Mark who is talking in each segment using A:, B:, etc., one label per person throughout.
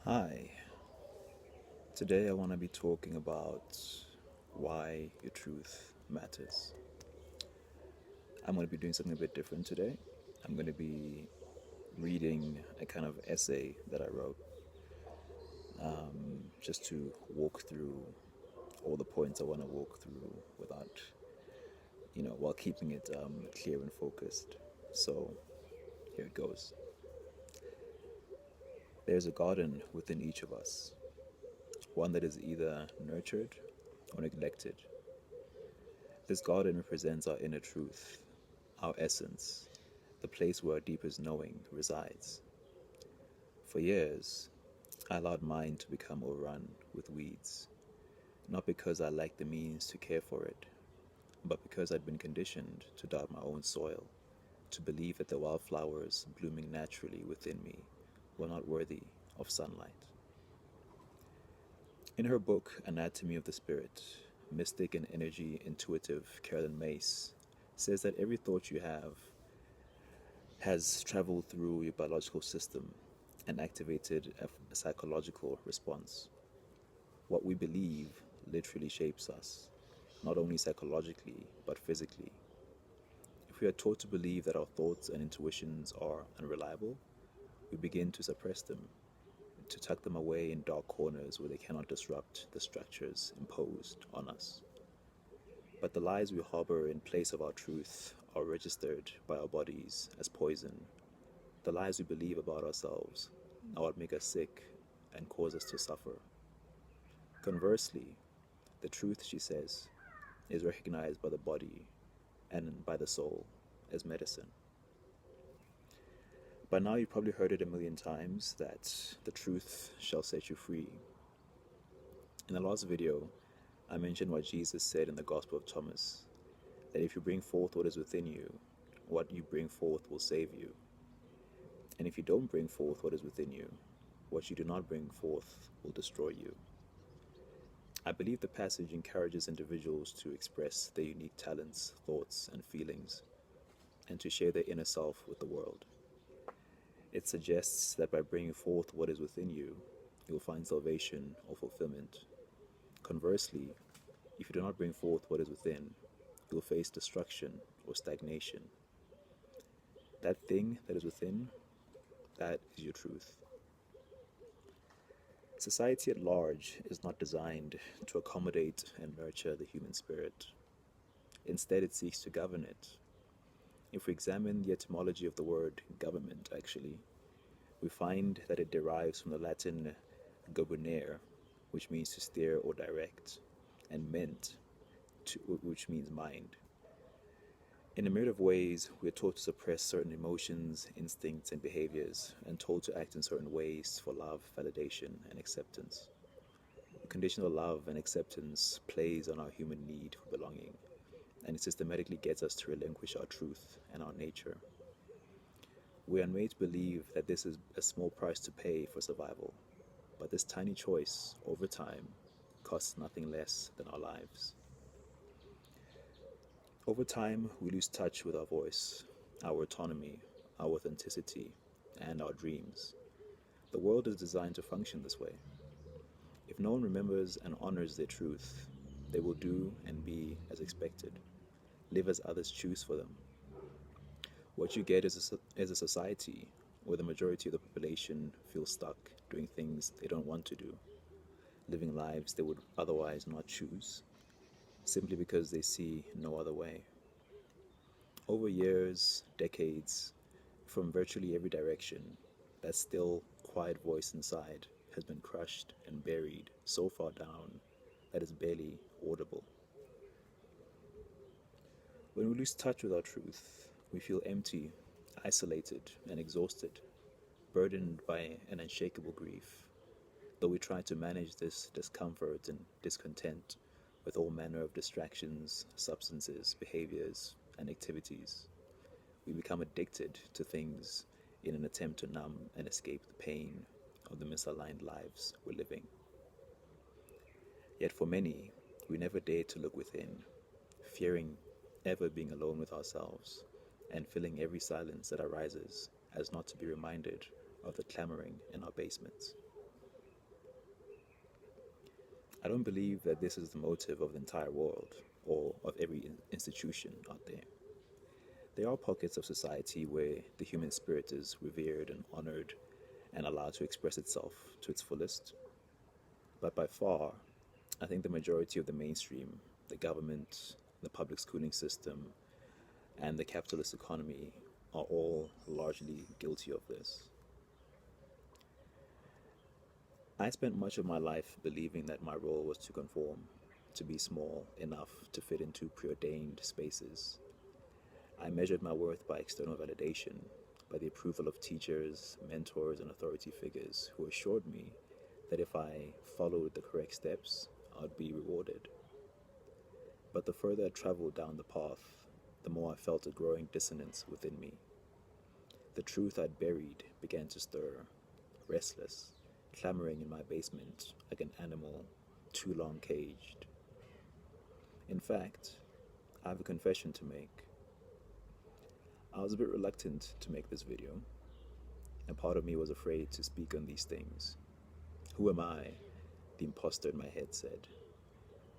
A: Hi, today I want to be talking about why your truth matters. I'm going to be doing something a bit different today. I'm going to be reading a kind of essay that I wrote just to walk through all the points I want to walk through without, while keeping it clear and focused. So here it goes. There's a garden within each of us, one that is either nurtured or neglected. This garden represents our inner truth, our essence, the place where our deepest knowing resides. For years, I allowed mine to become overrun with weeds, not because I lacked the means to care for it, but because I'd been conditioned to doubt my own soil, to believe that the wildflowers blooming naturally within me were not worthy of sunlight. In her book, Anatomy of the Spirit, mystic and energy intuitive Carolyn Mace says that every thought you have has traveled through your biological system and activated a psychological response. What we believe literally shapes us, not only psychologically, but physically. If we are taught to believe that our thoughts and intuitions are unreliable, we begin to suppress them, to tuck them away in dark corners where they cannot disrupt the structures imposed on us. But the lies we harbor in place of our truth are registered by our bodies as poison. The lies we believe about ourselves are what make us sick and cause us to suffer. Conversely, the truth, she says, is recognized by the body and by the soul as medicine. By now, you've probably heard it a million times that the truth shall set you free. In the last video, I mentioned what Jesus said in the Gospel of Thomas, that if you bring forth what is within you, what you bring forth will save you. And if you don't bring forth what is within you, what you do not bring forth will destroy you. I believe the passage encourages individuals to express their unique talents, thoughts, and feelings, and to share their inner self with the world. It suggests that by bringing forth what is within you, you'll find salvation or fulfillment. Conversely, if you do not bring forth what is within, you'll face destruction or stagnation. That thing that is within, that is your truth. Society at large is not designed to accommodate and nurture the human spirit. Instead, it seeks to govern it. If we examine the etymology of the word government, actually, we find that it derives from the Latin gobernere, which means to steer or direct, and ment, which means mind. In a myriad of ways, we are taught to suppress certain emotions, instincts, and behaviors, and told to act in certain ways for love, validation, and acceptance. Conditional love and acceptance plays on our human need for belonging, and it systematically gets us to relinquish our truth and our nature. We are made to believe that this is a small price to pay for survival, but this tiny choice, over time, costs nothing less than our lives. Over time, we lose touch with our voice, our autonomy, our authenticity, and our dreams. The world is designed to function this way. If no one remembers and honors their truth, they will do and be as expected, live as others choose for them. What you get is a society where the majority of the population feels stuck doing things they don't want to do, living lives they would otherwise not choose, simply because they see no other way. Over years, decades, from virtually every direction, that still, quiet voice inside has been crushed and buried so far down that it's barely audible. When we lose touch with our truth, we feel empty, isolated, and exhausted, burdened by an unshakable grief. Though we try to manage this discomfort and discontent with all manner of distractions, substances, behaviors, and activities, we become addicted to things in an attempt to numb and escape the pain of the misaligned lives we're living. Yet for many, we never dare to look within, fearing ever being alone with ourselves, and filling every silence that arises as not to be reminded of the clamoring in our basements. I don't believe that this is the motive of the entire world or of every institution out there. There are pockets of society where the human spirit is revered and honored and allowed to express itself to its fullest. But by far, I think the majority of the mainstream, the government, the public schooling system, and the capitalist economy are all largely guilty of this. I spent much of my life believing that my role was to conform, to be small enough to fit into preordained spaces. I measured my worth by external validation, by the approval of teachers, mentors, and authority figures who assured me that if I followed the correct steps, I'd be rewarded. But the further I traveled down the path, the more I felt a growing dissonance within me. The truth I'd buried began to stir, restless, clamoring in my basement like an animal too long caged. In fact, I have a confession to make. I was a bit reluctant to make this video, and part of me was afraid to speak on these things. Who am I, the imposter in my head said,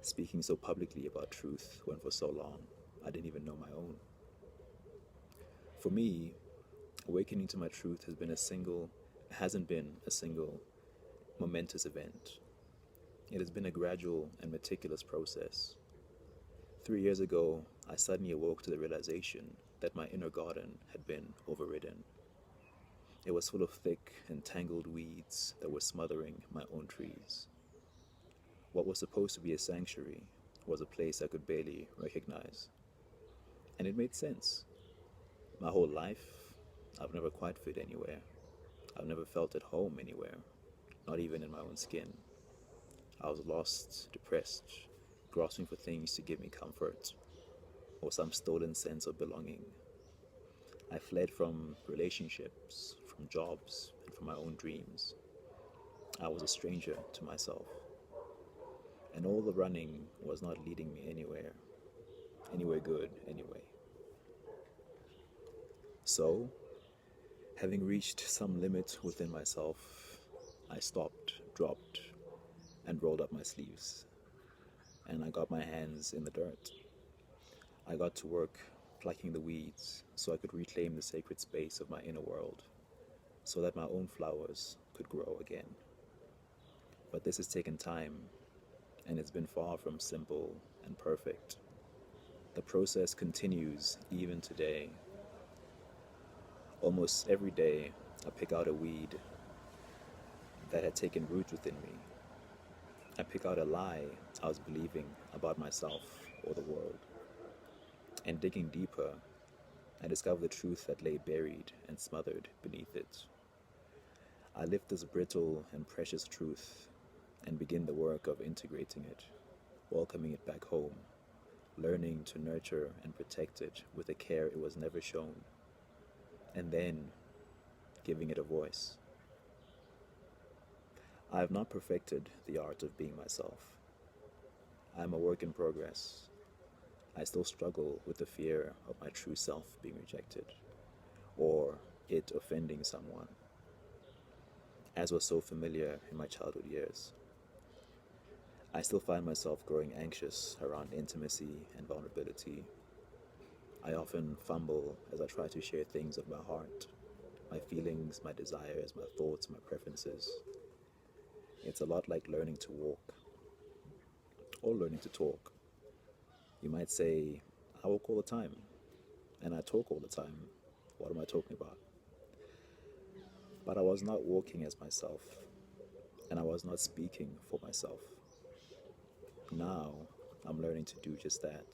A: speaking so publicly about truth when for so long I didn't even know my own? For me, awakening to my truth hasn't been a single momentous event. It has been a gradual and meticulous process. 3 years ago, I suddenly awoke to the realization that my inner garden had been overridden. It was full of thick and tangled weeds that were smothering my own trees. What was supposed to be a sanctuary was a place I could barely recognize. And it made sense. My whole life, I've never quite fit anywhere. I've never felt at home anywhere, not even in my own skin. I was lost, depressed, grasping for things to give me comfort, or some stolen sense of belonging. I fled from relationships, from jobs, and from my own dreams. I was a stranger to myself. And all the running was not leading me anywhere good anyway. So, having reached some limit within myself, I stopped, dropped, and rolled up my sleeves. And I got my hands in the dirt. I got to work plucking the weeds so I could reclaim the sacred space of my inner world, so that my own flowers could grow again. But this has taken time, and it's been far from simple and perfect. The process continues even today. Almost every day, I pick out a weed that had taken root within me. I pick out a lie I was believing about myself or the world. And digging deeper, I discover the truth that lay buried and smothered beneath it. I lift this brittle and precious truth and begin the work of integrating it, welcoming it back home, learning to nurture and protect it with a care it was never shown, and then giving it a voice. I have not perfected the art of being myself. I am a work in progress. I still struggle with the fear of my true self being rejected, or it offending someone, as was so familiar in my childhood years. I still find myself growing anxious around intimacy and vulnerability. I often fumble as I try to share things of my heart, my feelings, my desires, my thoughts, my preferences. It's a lot like learning to walk, or learning to talk. You might say, I walk all the time, and I talk all the time. What am I talking about? But I was not walking as myself, and I was not speaking for myself. Now, I'm learning to do just that.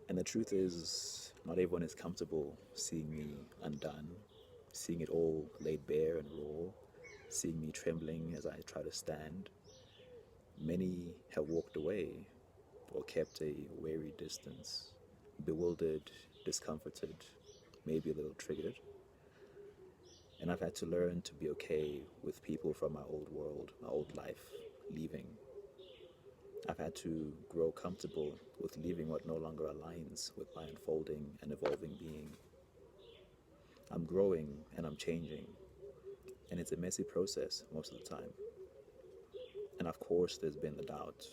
A: And the truth is, not everyone is comfortable seeing me undone, seeing it all laid bare and raw, seeing me trembling as I try to stand. Many have walked away or kept a wary distance, bewildered, discomforted, maybe a little triggered. And I've had to learn to be okay with people from my old world, my old life, leaving. I've had to grow comfortable with leaving what no longer aligns with my unfolding and evolving being. I'm growing and I'm changing, and it's a messy process most of the time. And of course, there's been the doubt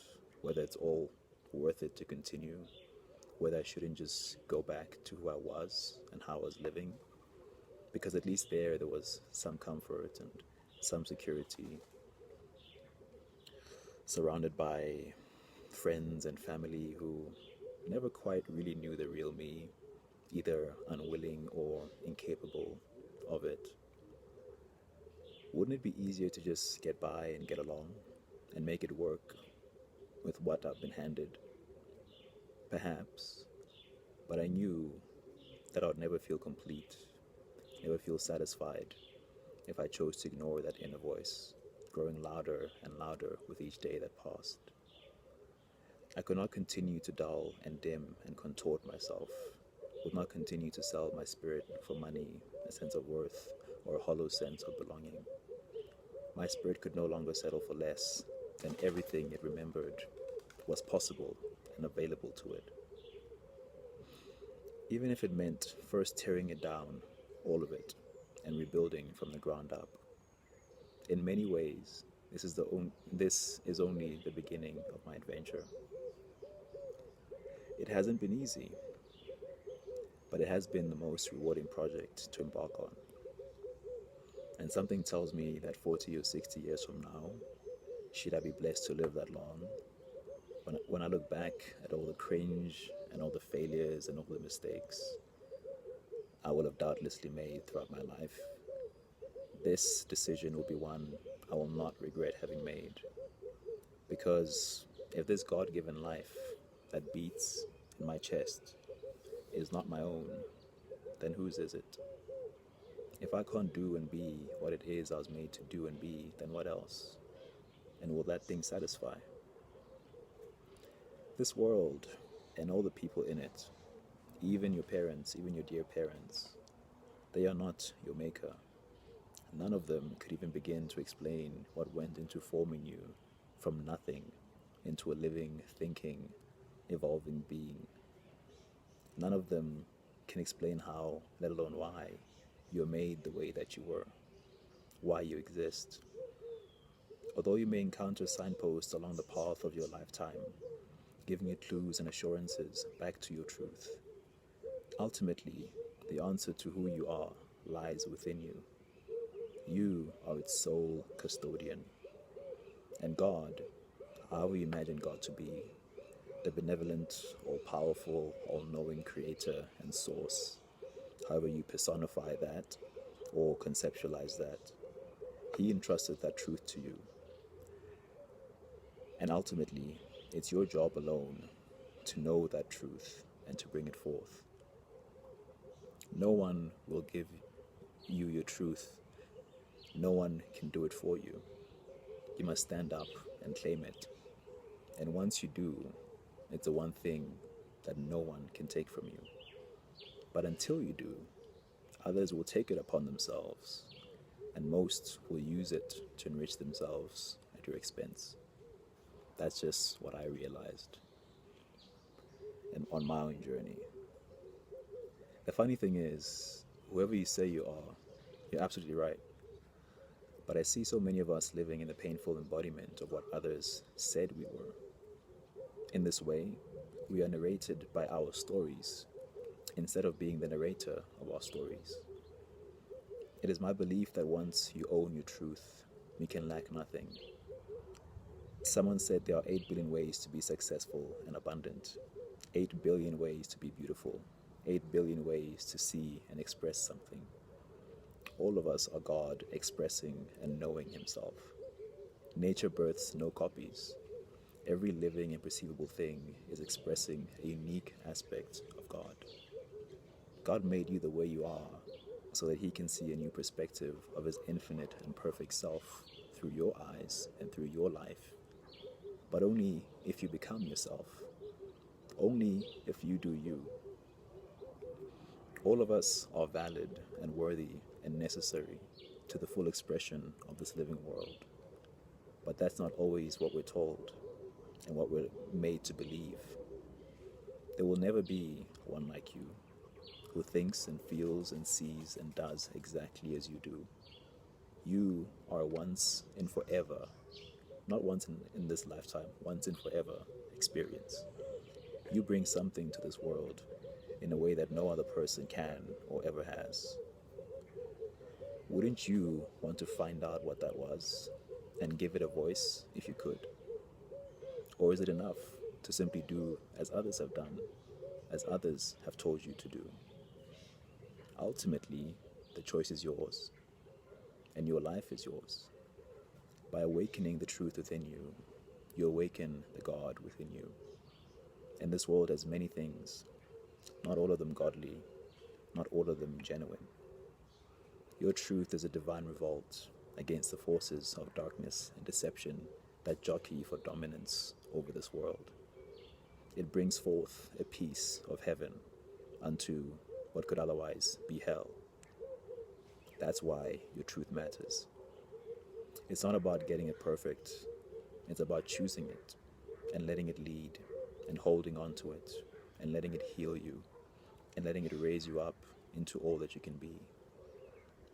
A: whether it's all worth it to continue, whether I shouldn't just go back to who I was and how I was living, because at least there was some comfort and some security, surrounded by friends and family who never quite really knew the real me, either unwilling or incapable of it. Wouldn't it be easier to just get by and get along and make it work with what I've been handed? Perhaps, but I knew that I would never feel complete, never feel satisfied if I chose to ignore that inner voice, growing louder and louder with each day that passed. I could not continue to dull and dim and contort myself, would not continue to sell my spirit for money, a sense of worth, or a hollow sense of belonging. My spirit could no longer settle for less than everything it remembered was possible and available to it. Even if it meant first tearing it down, all of it, and rebuilding from the ground up. In many ways, this is only the beginning of my adventure. It hasn't been easy, but it has been the most rewarding project to embark on. And something tells me that 40 or 60 years from now, should I be blessed to live that long, when I look back at all the cringe and all the failures and all the mistakes I will have doubtlessly made throughout my life, this decision will be one I will not regret having made. Because if this God-given life that beats in my chest is not my own, then whose is it? If I can't do and be what it is I was made to do and be, then what else? And will that thing satisfy? This world and all the people in it, even your parents, even your dear parents, they are not your maker. None of them could even begin to explain what went into forming you from nothing into a living, thinking, evolving being. None of them can explain how, let alone why, you're made the way that you were, why you exist. Although you may encounter signposts along the path of your lifetime, giving you clues and assurances back to your truth, ultimately, the answer to who you are lies within you. You are its sole custodian. And God, however you imagine God to be, the benevolent, all-powerful, all-knowing creator and source, however you personify that or conceptualize that, he entrusted that truth to you. And ultimately, it's your job alone to know that truth and to bring it forth. No one will give you your truth. No one can do it for you. You must stand up and claim it. And once you do, it's the one thing that no one can take from you. But until you do, others will take it upon themselves, and most will use it to enrich themselves at your expense. That's just what I realized and on my own journey. The funny thing is, whoever you say you are, you're absolutely right. But I see so many of us living in the painful embodiment of what others said we were. In this way, we are narrated by our stories instead of being the narrator of our stories. It is my belief that once you own your truth, you can lack nothing. Someone said there are 8 billion ways to be successful and abundant, 8 billion ways to be beautiful, 8 billion ways to see and express something. All of us are God expressing and knowing himself. Nature births no copies. Every living and perceivable thing is expressing a unique aspect of God. God made you the way you are so that he can see a new perspective of his infinite and perfect self through your eyes and through your life. But only if you become yourself. Only if you do you. All of us are valid and worthy and necessary to the full expression of this living world. But that's not always what we're told and what we're made to believe. There will never be one like you who thinks and feels and sees and does exactly as you do. You are once and forever not once in this lifetime, once in forever experience. You bring something to this world in a way that no other person can or ever has. Wouldn't you want to find out what that was and give it a voice if you could? Or is it enough to simply do as others have done, as others have told you to do? Ultimately, the choice is yours, and your life is yours. By awakening the truth within you, you awaken the God within you. And this world has many things, not all of them godly, not all of them genuine. Your truth is a divine revolt against the forces of darkness and deception that jockey for dominance over this world. It brings forth a piece of heaven unto what could otherwise be hell. That's why your truth matters. It's not about getting it perfect. It's about choosing it and letting it lead and holding on to it and letting it heal you and letting it raise you up into all that you can be.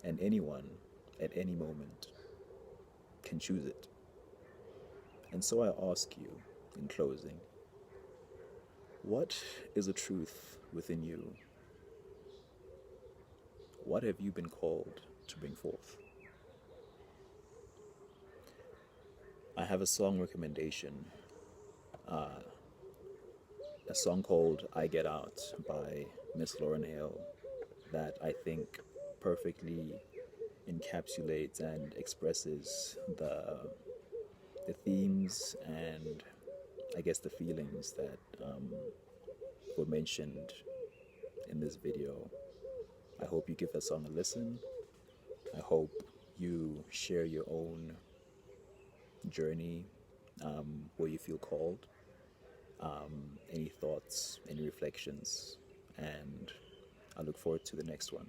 A: And anyone at any moment can choose it. And so I ask you in closing, what is a truth within you? What have you been called to bring forth? I have a song recommendation, a song called I Get Out by Miss Lauryn Hill that I think perfectly encapsulates and expresses the themes and I guess the feelings that were mentioned in this video. I hope you give that song a listen. I hope you share your own journey where you feel called, any thoughts, any reflections, and I look forward to the next one.